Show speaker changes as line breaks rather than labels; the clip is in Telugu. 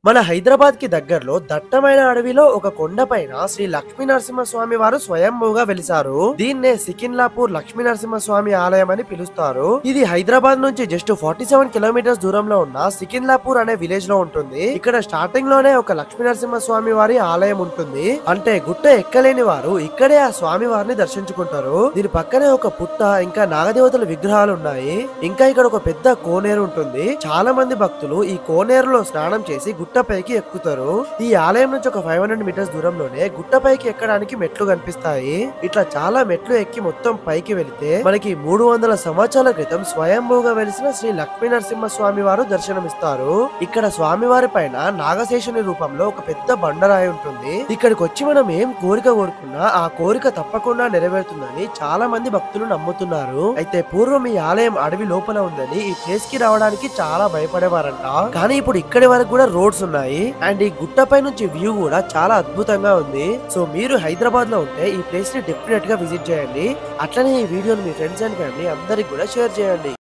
మన హైదరాబాద్ కి దగ్గరలో దట్టమైన అడవిలో ఒక కొండపైన శ్రీ లక్ష్మీ నరసింహస్వామి వారు స్వయంభూగా వెలిసారు. దీన్నే సికింద్లాపూర్ లక్ష్మీ నరసింహస్వామి ఆలయం అని పిలుస్తారు. ఇది హైదరాబాద్ నుంచి జస్ట్ 47 కిలోమీటర్స్ దూరంలో ఉన్న సికింద్లాపూర్ అనే విలేజ్ లో ఉంటుంది. ఇక్కడ స్టార్టింగ్ లోనే ఒక లక్ష్మీ నరసింహస్వామి వారి ఆలయం ఉంటుంది. అంటే గుట్ట ఎక్కలేని వారు ఇక్కడే ఆ స్వామి వారిని దర్శించుకుంటారు. దీని పక్కనే ఒక పుట్ట, ఇంకా నాగదేవతల విగ్రహాలు ఉన్నాయి. ఇంకా ఇక్కడ ఒక పెద్ద కోనేరు ఉంటుంది. చాలా మంది భక్తులు ఈ కోనేరులో స్నానం చేసి గుట్టపైకి ఎక్కుతారు. ఈ ఆలయం నుంచి ఒక 500 మీటర్స్ దూరంలోనే గుట్టపైకి ఎక్కడానికి మెట్లు కనిపిస్తాయి. ఇట్లా చాలా మెట్లు ఎక్కి మొత్తం పైకి వెళితే మనకి 300 సంవత్సరాల క్రితం స్వయంభూగా వెలిసిన శ్రీ లక్ష్మీ నరసింహ స్వామి వారు దర్శనమిస్తారు. ఇక్కడ స్వామివారి పైన నాగశేషుని రూపంలో ఒక పెద్ద బండరాయి ఉంటుంది. ఇక్కడికి వచ్చి మనం ఏం కోరిక కోరుకున్నా ఆ కోరిక తప్పకుండా నెరవేరుతుందని చాలా మంది భక్తులు నమ్ముతున్నారు. అయితే పూర్వం ఈ ఆలయం అడవి లోపల ఉందని ఈ ప్లేస్ కి రావడానికి చాలా భయపడేవారంట. కానీ ఇప్పుడు ఇక్కడి వరకు కూడా రోడ్స్ ఉన్నాయి. అండ్ ఈ గుట్టపై నుంచి వ్యూ కూడా చాలా అద్భుతంగా ఉంది. సో మీరు హైదరాబాద్ లో ఉంటే ఈ ప్లేస్ ని డెఫినెట్ గా విజిట్ చేయండి. అట్లనే ఈ వీడియోని మీ ఫ్రెండ్స్ అండ్ ఫ్యామిలీ అందరికి కూడా షేర్ చేయండి.